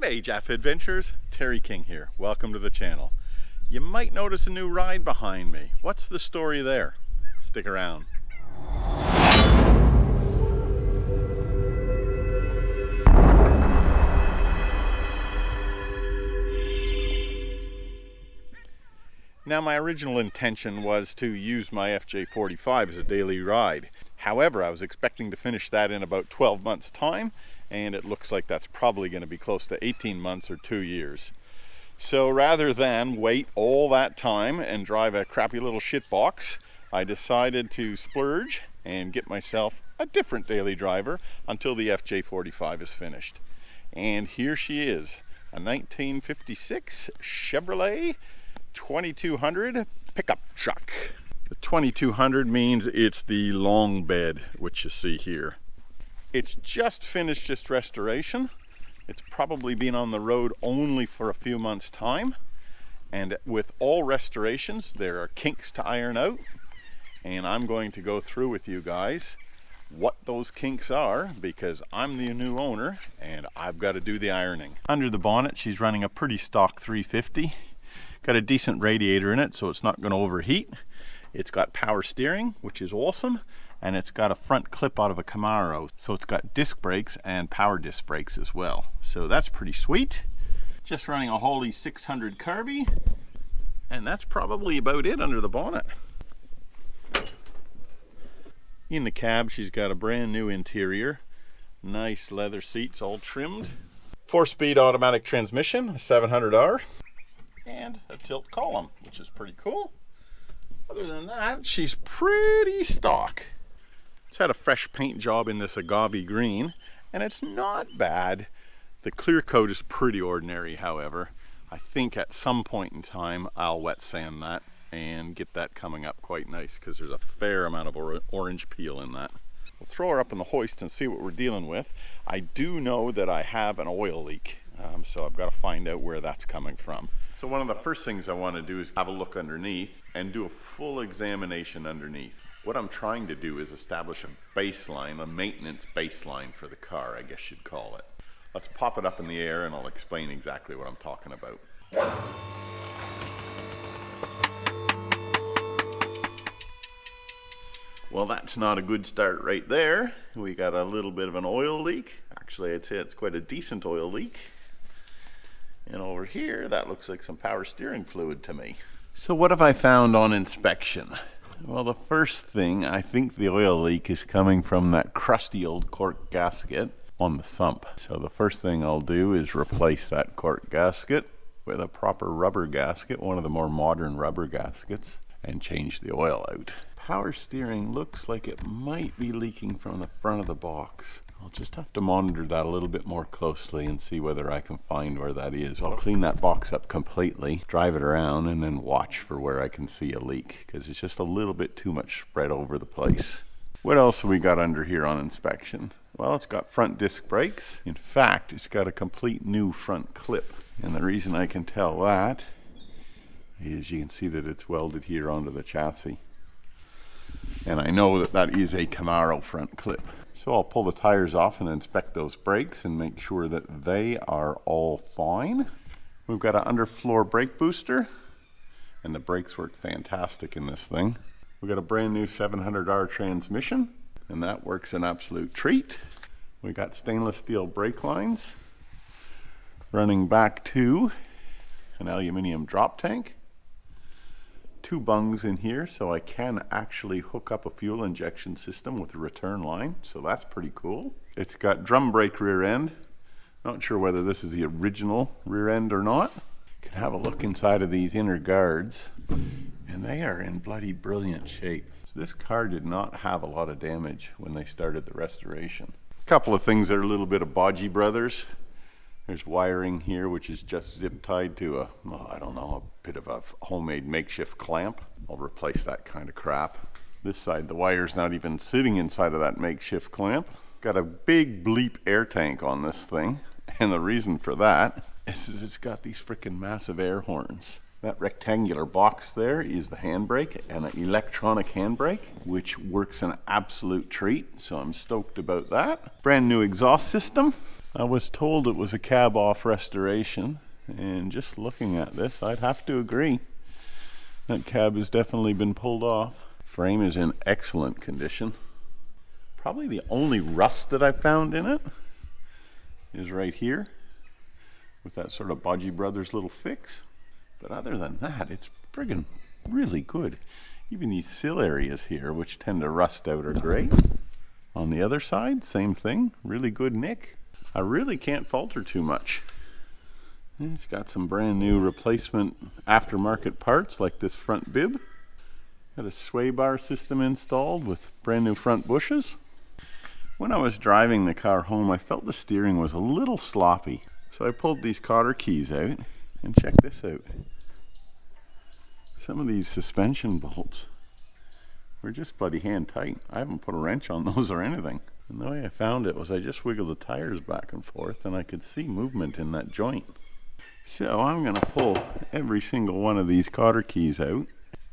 G'day Jafffa Adventures, Terry King here. Welcome to the channel. You might notice a new ride behind me. What's the story there? Stick around. Now, my original intention was to use my FJ45 as a daily ride. However, I was expecting to finish that in about 12 months' time, and it looks like that's probably going to be close to 18 months or 2 years. So rather than wait all that time and drive a crappy little shit box, I decided to splurge and get myself a different daily driver until the FJ45 is finished. And here she is, a 1956 Chevrolet 2200 pickup truck. The 2200 means it's the long bed, which you see here. It's just finished its restoration. It's probably been on the road only for a few months' time. And with all restorations, there are kinks to iron out. And I'm going to go through with you guys what those kinks are, because I'm the new owner and I've got to do the ironing. Under the bonnet, she's running a pretty stock 350. Got a decent radiator in it, so it's not going to overheat. It's got power steering, which is awesome, and it's got a front clip out of a Camaro, so it's got disc brakes and power disc brakes as well. So that's pretty sweet. Just running a Holley 600 carby, and that's probably about it under the bonnet. In the cab, she's got a brand new interior, nice leather seats all trimmed, 4-speed automatic transmission, a 700R. And a tilt column, which is pretty cool. Other than that, she's pretty stock. It's had a fresh paint job in this agave green, and it's not bad. The clear coat is pretty ordinary, however. I think at some point in time I'll wet sand that and get that coming up quite nice, because there's a fair amount of orange peel in that. We'll throw her up on the hoist and see what we're dealing with. I do know that I have an oil leak, so I've got to find out where that's coming from. So one of the first things I want to do is have a look underneath and do a full examination underneath. What I'm trying to do is establish a baseline, a maintenance baseline for the car, I guess you'd call it. Let's pop it up in the air and I'll explain exactly what I'm talking about. Well, that's not a good start right there. We got a little bit of an oil leak. Actually, I'd say it's quite a decent oil leak. And over here, that looks like some power steering fluid to me. So what have I found on inspection? Well, the first thing, I think the oil leak is coming from that crusty old cork gasket on the sump. So the first thing I'll do is replace that cork gasket with a proper rubber gasket, one of the more modern rubber gaskets, and change the oil out. Power steering looks like it might be leaking from the front of the box. I'll just have to monitor that a little bit more closely and see whether I can find where that is. I'll clean that box up completely, drive it around, and then watch for where I can see a leak, because it's just a little bit too much spread over the place. What else have we got under here on inspection? Well, it's got front disc brakes. In fact, it's got a complete new front clip. And the reason I can tell that is you can see that it's welded here onto the chassis. And I know that that is a Camaro front clip. So I'll pull the tires off and inspect those brakes and make sure that they are all fine. We've got an underfloor brake booster, and the brakes work fantastic in this thing. We've got a brand new 700R transmission, and that works an absolute treat. We got stainless steel brake lines running back to an aluminum drop tank. 2 bungs in here, so I can actually hook up a fuel injection system with a return line, so that's pretty cool. It's got drum brake rear end. Not sure whether this is the original rear end or not. You can have a look inside of these inner guards, and they are in bloody brilliant shape. So this car did not have a lot of damage when they started the restoration. A couple of things that are a little bit of bodgy brothers. There's wiring here which is just zip tied to a, well, I don't know, a bit of a homemade makeshift clamp. I'll replace that kind of crap. This side, the wire's not even sitting inside of that makeshift clamp. Got a big bleep air tank on this thing, and the reason for that is that it's got these freaking massive air horns. That rectangular box there is the handbrake, and an electronic handbrake, which works an absolute treat, so I'm stoked about that. Brand new exhaust system. I was told it was a cab off restoration, and just looking at this, I'd have to agree. That cab has definitely been pulled off. Frame is in excellent condition. Probably the only rust that I found in it is right here with that sort of Bodgy Brothers little fix. But other than that, it's friggin' really good. Even these sill areas here, which tend to rust out, are great. On the other side, same thing, really good nick. I really can't falter too much. It's got some brand new replacement aftermarket parts like this front bib. Got a sway bar system installed with brand new front bushes. When I was driving the car home, I felt the steering was a little sloppy. So I pulled these cotter keys out, and check this out. Some of these suspension bolts were just bloody hand tight. I haven't put a wrench on those or anything. And the way I found it was I just wiggled the tires back and forth, and I could see movement in that joint. So I'm going to pull every single one of these cotter keys out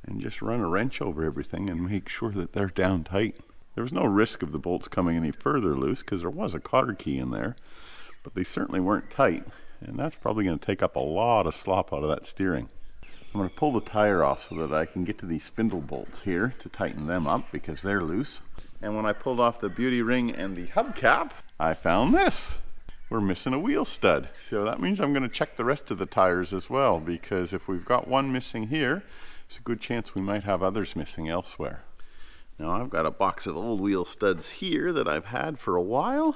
and just run a wrench over everything and make sure that they're down tight. There was no risk of the bolts coming any further loose because there was a cotter key in there, but they certainly weren't tight, and that's probably going to take up a lot of slop out of that steering. I'm going to pull the tire off so that I can get to these spindle bolts here to tighten them up because they're loose. And when I pulled off the beauty ring and the hubcap, I found this. We're missing a wheel stud. So that means I'm going to check the rest of the tires as well, because if we've got one missing here, there's a good chance we might have others missing elsewhere. Now I've got a box of old wheel studs here that I've had for a while,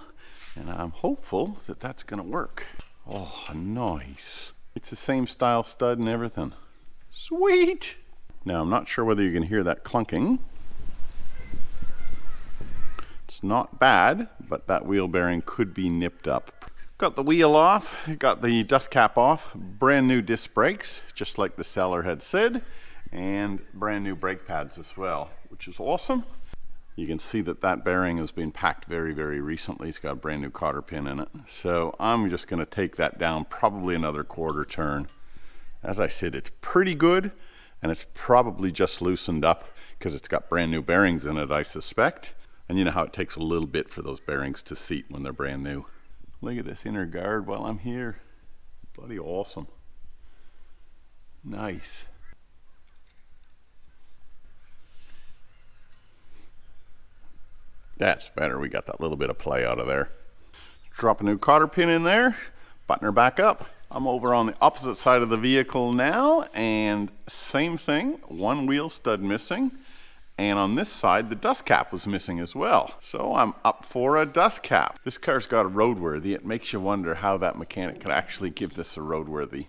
and I'm hopeful that that's going to work. Oh, nice. It's the same style stud and everything. Sweet! Now I'm not sure whether you can hear that clunking. It's not bad, but that wheel bearing could be nipped up. Got the wheel off, got the dust cap off, brand new disc brakes, just like the seller had said, and brand new brake pads as well, which is awesome. You can see that that bearing has been packed very, very recently. It's got a brand new cotter pin in it. So I'm just going to take that down probably another quarter turn. As I said, it's pretty good, and it's probably just loosened up because it's got brand new bearings in it, I suspect. And you know how it takes a little bit for those bearings to seat when they're brand new. Look at this inner guard while I'm here. Bloody awesome. Nice. That's better. We got that little bit of play out of there. Drop a new cotter pin in there, button her back up. I'm over on the opposite side of the vehicle now, and same thing, one wheel stud missing. And on this side, the dust cap was missing as well. So I'm up for a dust cap. This car's got a roadworthy. It makes you wonder how that mechanic could actually give this a roadworthy.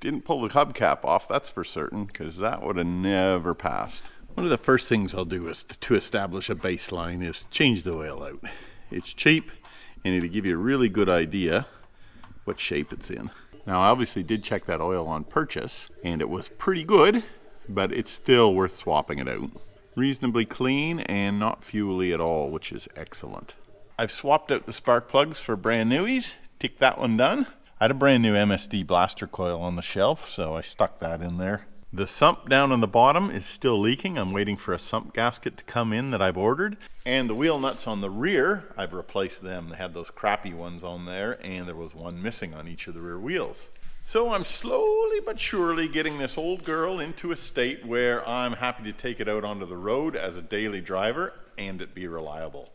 Didn't pull the hubcap off, that's for certain, because that would have never passed. One of the first things I'll do is to establish a baseline is change the oil out. It's cheap, and it'll give you a really good idea what shape it's in. Now, I obviously did check that oil on purchase, and it was pretty good, but it's still worth swapping it out. Reasonably clean and not fuely at all, which is excellent. I've swapped out the spark plugs for brand newies. Tick that one done. I had a brand new MSD blaster coil on the shelf, so I stuck that in there. The sump down on the bottom is still leaking. I'm waiting for a sump gasket to come in that I've ordered. And the wheel nuts on the rear, I've replaced them. They had those crappy ones on there, and there was one missing on each of the rear wheels. So I'm slowly but surely getting this old girl into a state where I'm happy to take it out onto the road as a daily driver and it be reliable.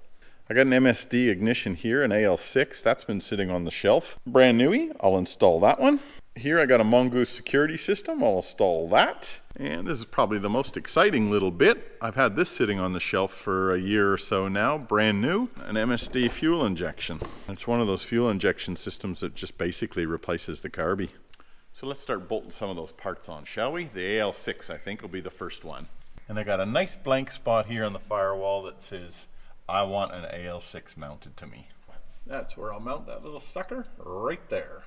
I got an MSD ignition here, an AL6. That's been sitting on the shelf. Brand newy. I'll install that one. Here I got a Mongoose security system. I'll install that. And this is probably the most exciting little bit. I've had this sitting on the shelf for a year or so now, brand new, an MSD fuel injection. It's one of those fuel injection systems that just basically replaces the carby. So let's start bolting some of those parts on, shall we? The AL6, I think, will be the first one. And I got a nice blank spot here on the firewall that says, I want an AL6 mounted to me. That's where I'll mount that little sucker, right there.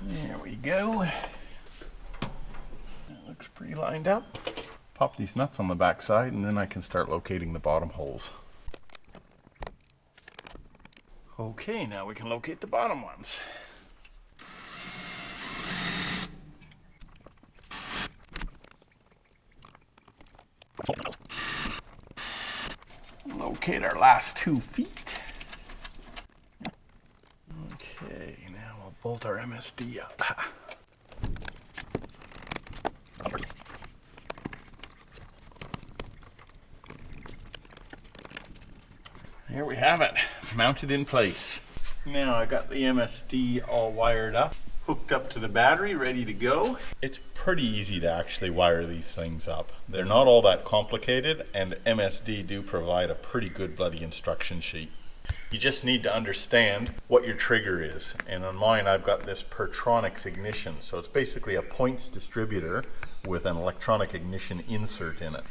There we go. That looks pretty lined up. Pop these nuts on the back side, and then I can start locating the bottom holes. Okay, now we can locate the bottom ones. lubricate our last 2 feet. Okay, now we'll bolt our MSD up. Here we have it, mounted in place. Now I got the MSD all wired up, hooked up to the battery, ready to go. It's pretty easy to actually wire these things up. They're not all that complicated, and MSD do provide a pretty good bloody instruction sheet. You just need to understand what your trigger is. And on mine, I've got this Pertronix ignition. So it's basically a points distributor with an electronic ignition insert in it.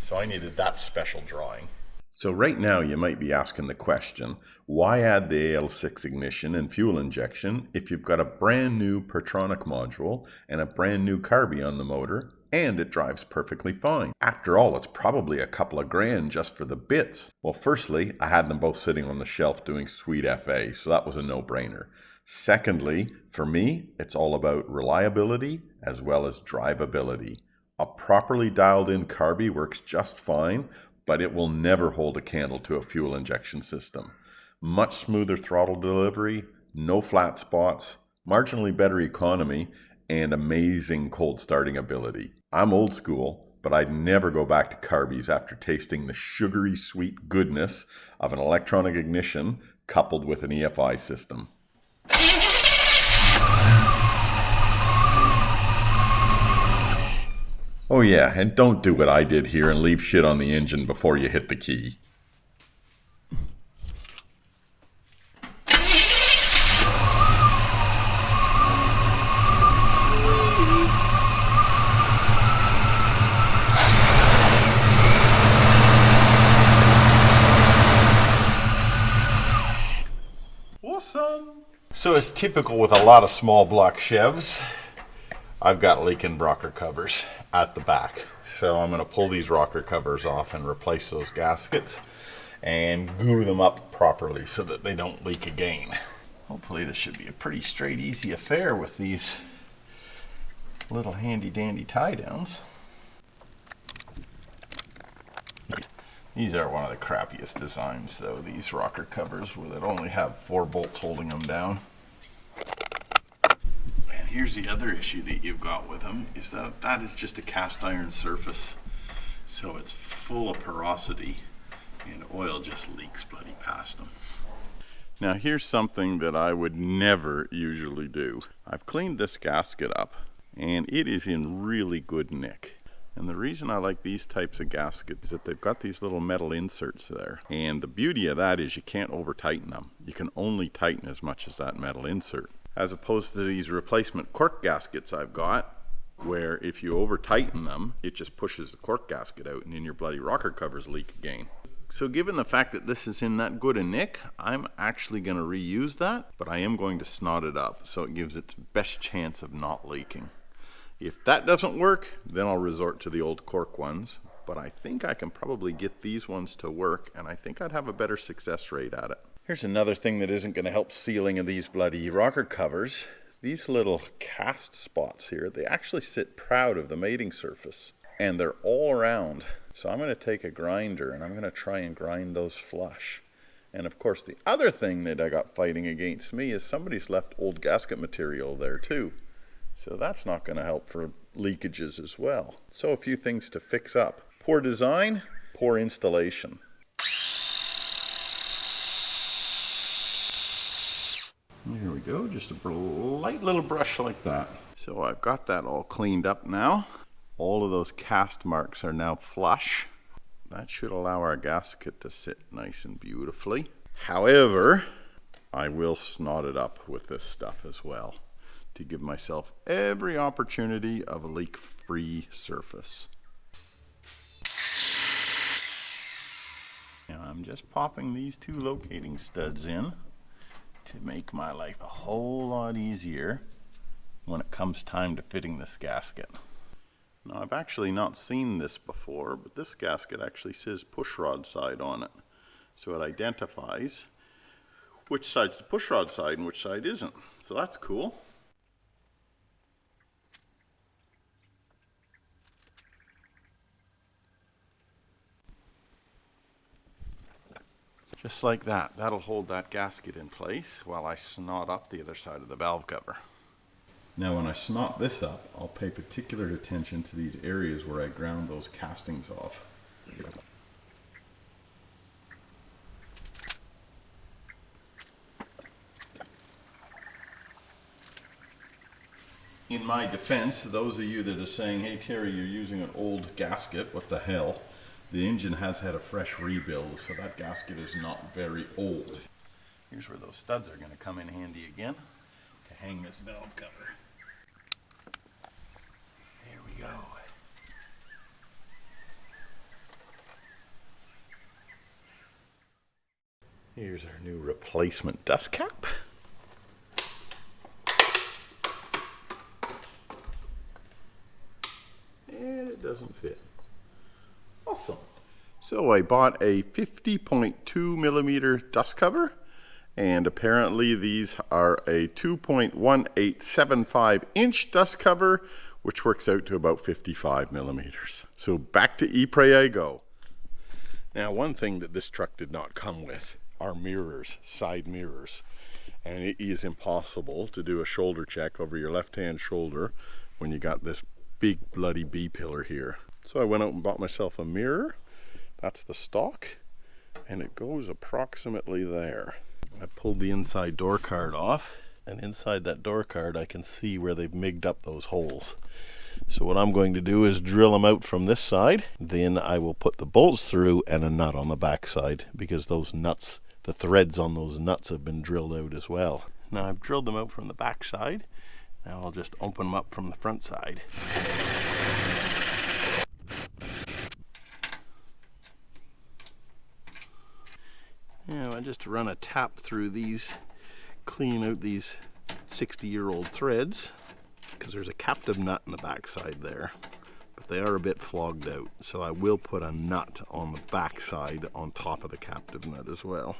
So I needed that special drawing. So right now you might be asking the question, why add the AL6 ignition and fuel injection if you've got a brand new Pertronic module and a brand new carby on the motor and it drives perfectly fine? After all, it's probably a couple of grand just for the bits. Well, firstly, I had them both sitting on the shelf doing sweet FA, so that was a no-brainer. Secondly, for me, it's all about reliability as well as drivability. A properly dialed in carby works just fine, but it will never hold a candle to a fuel injection system. Much smoother throttle delivery, no flat spots, marginally better economy, and amazing cold starting ability. I'm old school, but I'd never go back to carbies after tasting the sugary sweet goodness of an electronic ignition coupled with an EFI system. Oh yeah, and don't do what I did here and leave shit on the engine before you hit the key. Awesome! So as typical with a lot of small block Chevs, I've got leaking rocker covers at the back. So I'm going to pull these rocker covers off and replace those gaskets and glue them up properly so that they don't leak again. Hopefully this should be a pretty straight, easy affair with these little handy dandy tie downs. These are one of the crappiest designs though, these rocker covers where they only have 4 bolts holding them down. Here's the other issue that you've got with them, is that that is just a cast iron surface. So it's full of porosity and oil just leaks bloody past them. Now here's something that I would never usually do. I've cleaned this gasket up and it is in really good nick. And the reason I like these types of gaskets is that they've got these little metal inserts there. And the beauty of that is you can't over tighten them. You can only tighten as much as that metal insert. As opposed to these replacement cork gaskets I've got, where if you over tighten them, it just pushes the cork gasket out and then your bloody rocker covers leak again. So given the fact that this is in that good a nick, I'm actually going to reuse that, but I am going to snot it up so it gives its best chance of not leaking. If that doesn't work, then I'll resort to the old cork ones, but I think I can probably get these ones to work and I think I'd have a better success rate at it. Here's another thing that isn't going to help sealing of these bloody rocker covers. These little cast spots here, they actually sit proud of the mating surface and they're all around. So I'm going to take a grinder and I'm going to try and grind those flush. And of course the other thing that I got fighting against me is somebody's left old gasket material there too. So that's not going to help for leakages as well. So a few things to fix up. Poor design, poor installation. There we go, just a light little brush like that. So I've got that all cleaned up now. All of those cast marks are now flush. That should allow our gasket to sit nice and beautifully. However, I will snot it up with this stuff as well to give myself every opportunity of a leak-free surface. Now I'm just popping these 2 locating studs in to make my life a whole lot easier when it comes time to fitting this gasket. Now I've actually not seen this before, but this gasket actually says pushrod side on it. So it identifies which side's the pushrod side and which side isn't. So that's cool. Just like that. That'll hold that gasket in place while I snot up the other side of the valve cover. Now when I snot this up, I'll pay particular attention to these areas where I ground those castings off. In my defense, those of you that are saying, hey Terry, you're using an old gasket, what the hell? The engine has had a fresh rebuild, so that gasket is not very old. Here's where those studs are going to come in handy again to hang this valve cover. There we go. Here's our new replacement dust cap. And it doesn't fit. Awesome. So I bought a 50.2 millimeter dust cover, and apparently these are a 2.1875 inch dust cover, which works out to about 55 millimeters. So back to Ypres I go. Now, one thing that this truck did not come with are mirrors, side mirrors. And it is impossible to do a shoulder check over your left-hand shoulder when you got this big bloody B-pillar here. So I went out and bought myself a mirror. That's the stock, and it goes approximately there. I pulled the inside door card off, and inside that door card I can see where they've migged up those holes. So what I'm going to do is drill them out from this side, then I will put the bolts through and a nut on the back side, because those nuts, the threads on those nuts have been drilled out as well. Now I've drilled them out from the back side. Now I'll just open them up from the front side. Now I just run a tap through these, clean out these 60-year-old threads, because there's a captive nut in the back side there, but they are a bit flogged out. So I will put a nut on the back side on top of the captive nut as well.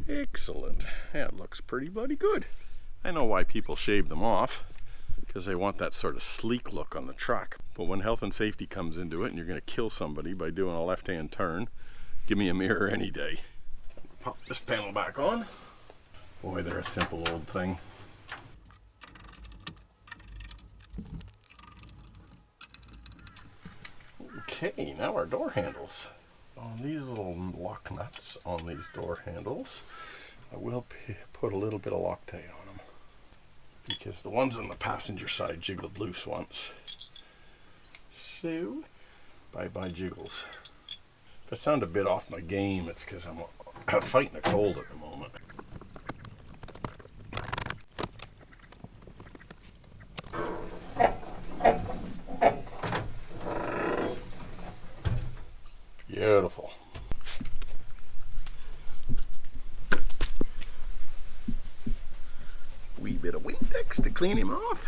Excellent. Yeah, it looks pretty bloody good. I know why people shave them off, because they want that sort of sleek look on the truck. But when health and safety comes into it and you're going to kill somebody by doing a left-hand turn, give me a mirror any day. Pop this panel back on. Boy, they're a simple old thing. Okay, now our door handles. On these little lock nuts on these door handles, I will put a little bit of Loctite on them, because the ones on the passenger side jiggled loose once. So, bye-bye jiggles. If I sound a bit off my game, it's because I'm fighting a cold at the moment. Beautiful. Wee bit of Windex to clean him off.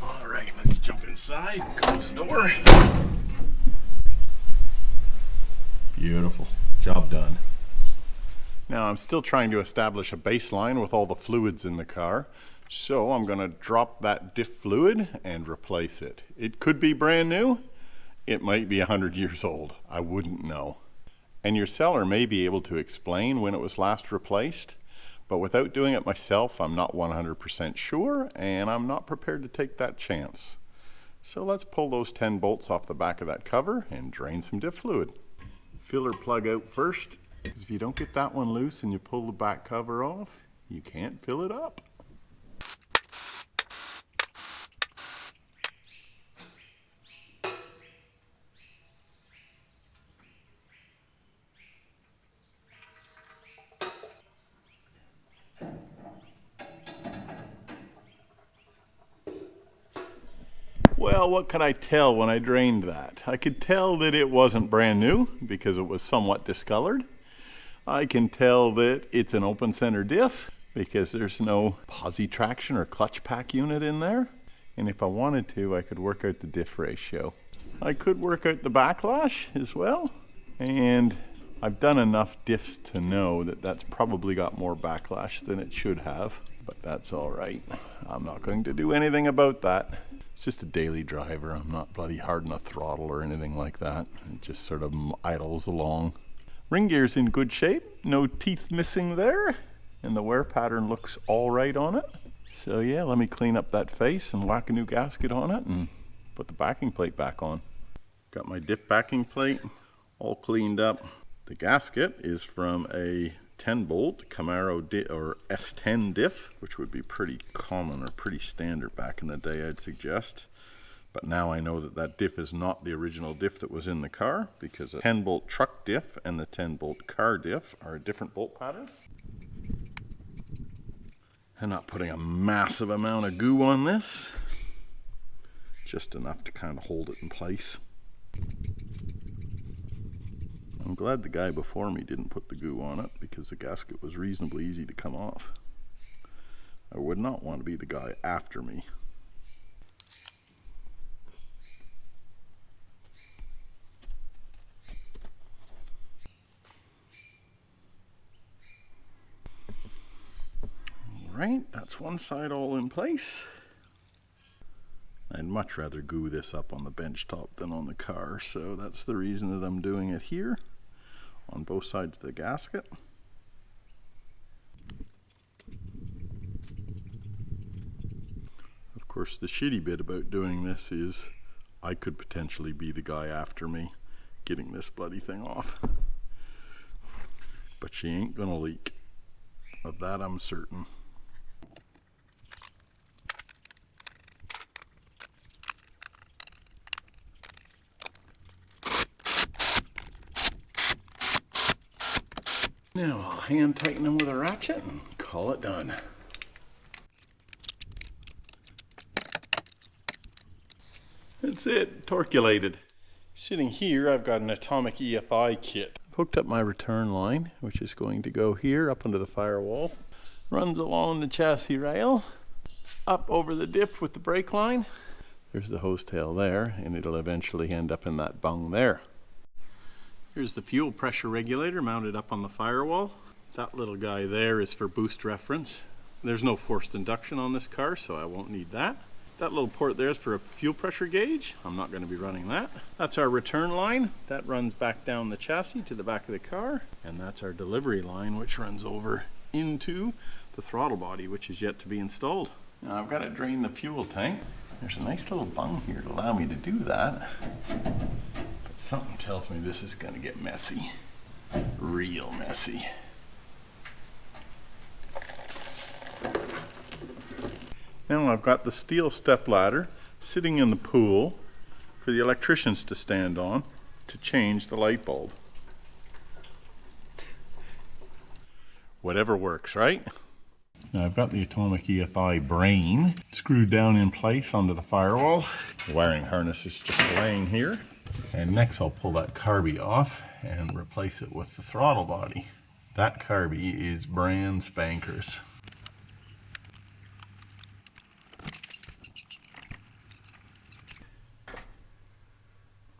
All right, let's jump inside and close the door. Beautiful. Job done. Now I'm still trying to establish a baseline with all the fluids in the car, so I'm going to drop that diff fluid and replace it. It could be brand new. It might be 100 years old. I wouldn't know. And your seller may be able to explain when it was last replaced, but without doing it myself, I'm not 100% sure, and I'm not prepared to take that chance. So let's pull those 10 bolts off the back of that cover and drain some diff fluid. Filler plug out first, because if you don't get that one loose and you pull the back cover off, you can't fill it up. Well, what could I tell when I drained that? I could tell that it wasn't brand new because it was somewhat discolored. I can tell that it's an open center diff because there's no posi traction or clutch pack unit in there. And if I wanted to, I could work out the diff ratio. I could work out the backlash as well. And I've done enough diffs to know that that's probably got more backlash than it should have. But that's all right. I'm not going to do anything about that. It's just a daily driver. I'm not bloody hard on a throttle or anything like that. It just sort of idles along. Ring gear's in good shape. No teeth missing there. And the wear pattern looks all right on it. So yeah, let me clean up that face and whack a new gasket on it and put the backing plate back on. Got my diff backing plate all cleaned up. The gasket is from a 10-bolt Camaro or S10 diff, which would be pretty common or pretty standard back in the day, I'd suggest. But now I know that that diff is not the original diff that was in the car, because a 10-bolt truck diff and the 10-bolt car diff are a different bolt pattern. I'm not putting a massive amount of goo on this, just enough to kind of hold it in place. I'm glad the guy before me didn't put the goo on it, because the gasket was reasonably easy to come off. I would not want to be the guy after me. Right, that's one side all in place. I'd much rather goo this up on the bench top than on the car, so that's the reason that I'm doing it here on both sides of the gasket. Of course, the shitty bit about doing this is I could potentially be the guy after me getting this bloody thing off. But she ain't gonna leak. Of that I'm certain. Now I'll hand tighten them with a ratchet and call it done. That's it, torculated. Sitting here, I've got an atomic EFI kit. I've hooked up my return line, which is going to go here up under the firewall. Runs along the chassis rail, up over the diff with the brake line. There's the hose tail there, and it'll eventually end up in that bung there. Here's the fuel pressure regulator mounted up on the firewall. That little guy there is for boost reference. There's no forced induction on this car, so I won't need that. That little port there is for a fuel pressure gauge. I'm not going to be running that. That's our return line. That runs back down the chassis to the back of the car. And that's our delivery line, which runs over into the throttle body, which is yet to be installed. Now I've got to drain the fuel tank. There's a nice little bung here to allow me to do that. Something tells me this is going to get messy. Real messy. Now I've got the steel step ladder sitting in the pool for the electricians to stand on to change the light bulb. Whatever works, right? Now I've got the atomic EFI brain screwed down in place onto the firewall. The wiring harness is just laying here. And next I'll pull that carby off and replace it with the throttle body. That carby is brand spankers.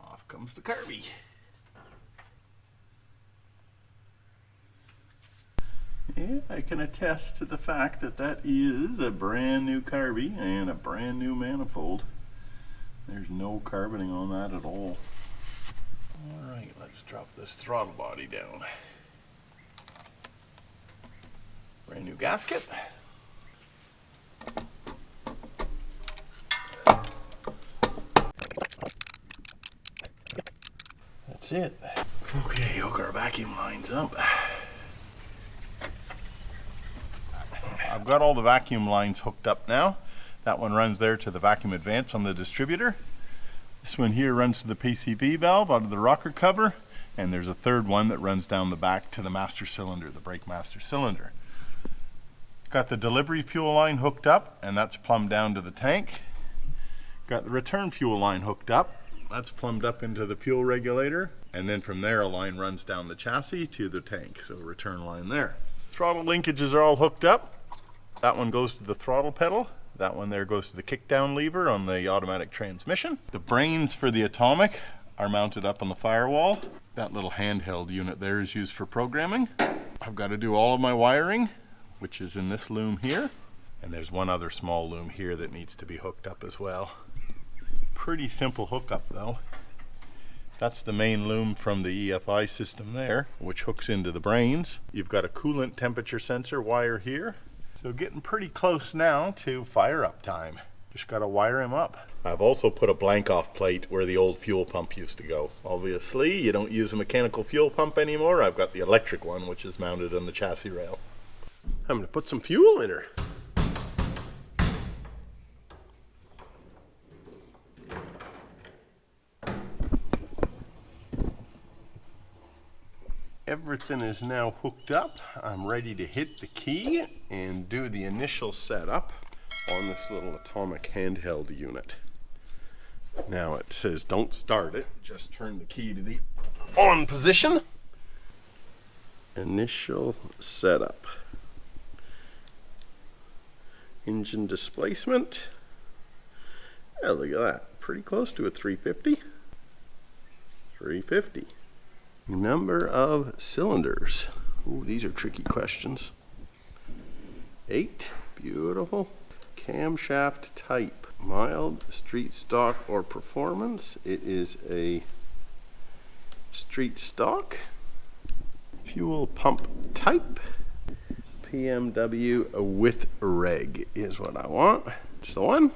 Off comes the carby. Yeah, I can attest to the fact that that is a brand new carby and a brand new manifold. There's no carboning on that at all. Alright, let's drop this throttle body down. Brand new gasket. That's it. Okay, hook our vacuum lines up. I've got all the vacuum lines hooked up now. That one runs there to the vacuum advance on the distributor. This one here runs to the PCV valve out of the rocker cover, and there's a third one that runs down the back to the master cylinder, the brake master cylinder. Got the delivery fuel line hooked up, and that's plumbed down to the tank. Got the return fuel line hooked up. That's plumbed up into the fuel regulator, and then from there a line runs down the chassis to the tank, so return line there. Throttle linkages are all hooked up. That one goes to the throttle pedal. That one there goes to the kickdown lever on the automatic transmission. The brains for the atomic are mounted up on the firewall. That little handheld unit there is used for programming. I've got to do all of my wiring, which is in this loom here. And there's one other small loom here that needs to be hooked up as well. Pretty simple hookup though. That's the main loom from the EFI system there, which hooks into the brains. You've got a coolant temperature sensor wire here. So getting pretty close now to fire up time. Just gotta wire him up. I've also put a blank off plate where the old fuel pump used to go. Obviously, you don't use a mechanical fuel pump anymore. I've got the electric one, which is mounted on the chassis rail. I'm gonna put some fuel in her. Everything is now hooked up. I'm ready to hit the key and do the initial setup on this little atomic handheld unit. Now it says don't start it, just turn the key to the on position. Initial setup. Engine displacement. Oh, look at that. Pretty close to a 350. 350. Number of cylinders. Ooh, these are tricky questions. 8. Beautiful. Camshaft type. Mild, street stock, or performance. It is a street stock. Fuel pump type. PMW with reg is what I want. It's the one.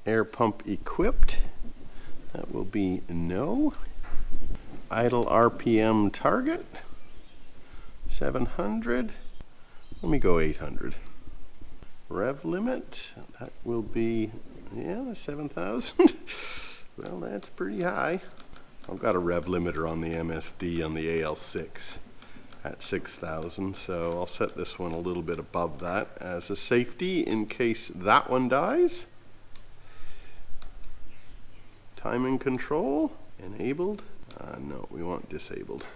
Air pump equipped. That will be no. Idle RPM target. 700. Let me go 800. Rev limit. That will be, yeah, 7,000. Well, that's pretty high. I've got a rev limiter on the MSD on the AL6 at 6,000, so I'll set this one a little bit above that as a safety in case that one dies. Timing control enabled. No, we want disabled.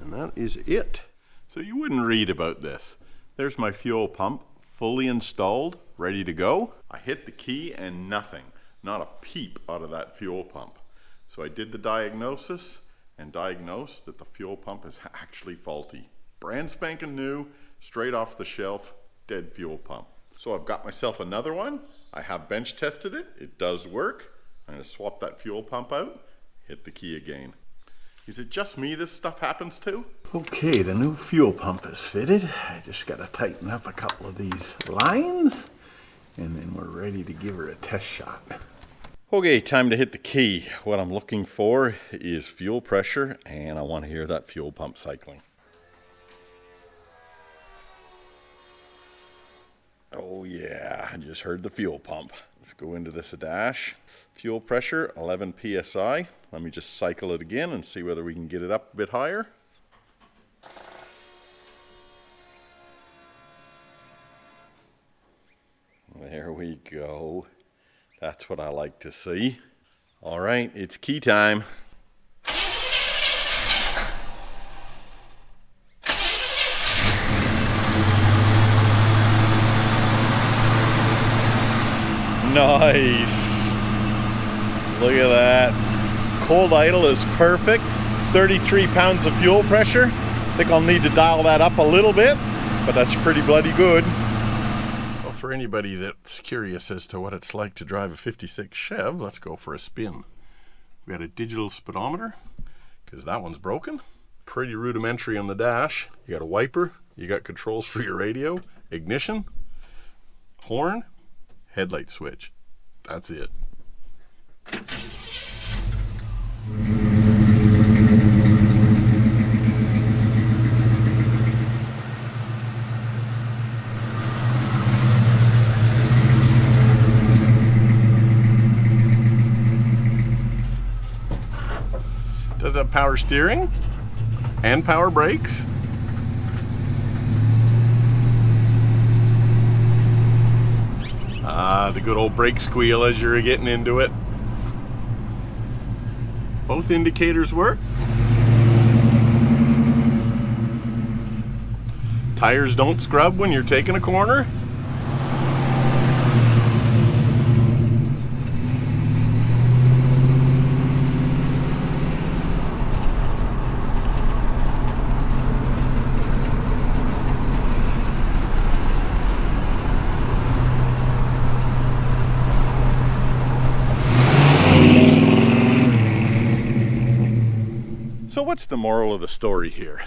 And that is it. So you wouldn't read about this. There's my fuel pump, fully installed, ready to go. I hit the key and nothing, not a peep out of that fuel pump. So I did the diagnosis and diagnosed that the fuel pump is actually faulty. Brand spanking new, straight off the shelf, dead fuel pump. So I've got myself another one. I have bench tested it. It does work. I'm gonna swap that fuel pump out, hit the key again. Is it just me this stuff happens to? Okay, the new fuel pump is fitted. I just gotta tighten up a couple of these lines and then we're ready to give her a test shot. Okay, time to hit the key. What I'm looking for is fuel pressure and I want to hear that fuel pump cycling. Oh yeah, I just heard the fuel pump. Let's go into this dash. Fuel pressure, 11 PSI. Let me just cycle it again and see whether we can get it up a bit higher. There we go. That's what I like to see. All right, it's key time. Nice. Look at that. Cold idle is perfect. 33 pounds of fuel pressure. I think I'll need to dial that up a little bit, but that's pretty bloody good. Well, for anybody that's curious as to what it's like to drive a 56 Chev, let's go for a spin. We got a digital speedometer, because that one's broken. Pretty rudimentary on the dash. You got a wiper, you got controls for your radio, ignition, horn, headlight switch. That's it. Does have power steering and power brakes. The good old brake squeal as you're getting into it. Both indicators work. Tires don't scrub when you're taking a corner. So what's the moral of the story here?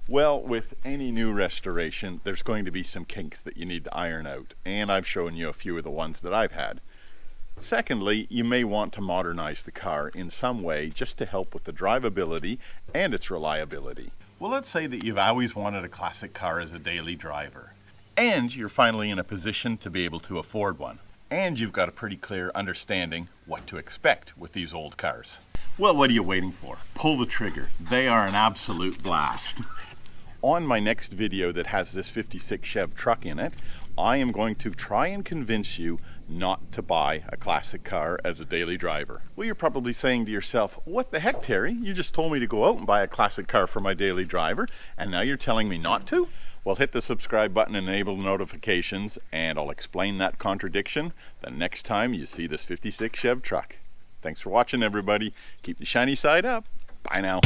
Well, with any new restoration, there's going to be some kinks that you need to iron out, and I've shown you a few of the ones that I've had. Secondly, you may want to modernize the car in some way just to help with the drivability and its reliability. Well, let's say that you've always wanted a classic car as a daily driver, and you're finally in a position to be able to afford one, and you've got a pretty clear understanding what to expect with these old cars. Well, what are you waiting for? Pull the trigger. They are an absolute blast. On my next video that has this 56 Chev truck in it, I am going to try and convince you not to buy a classic car as a daily driver. Well, you're probably saying to yourself, what the heck, Terry? You just told me to go out and buy a classic car for my daily driver, and now you're telling me not to? Well, hit the subscribe button and enable notifications, and I'll explain that contradiction the next time you see this 56 Chev truck. Thanks for watching, everybody. Keep the shiny side up. Bye now.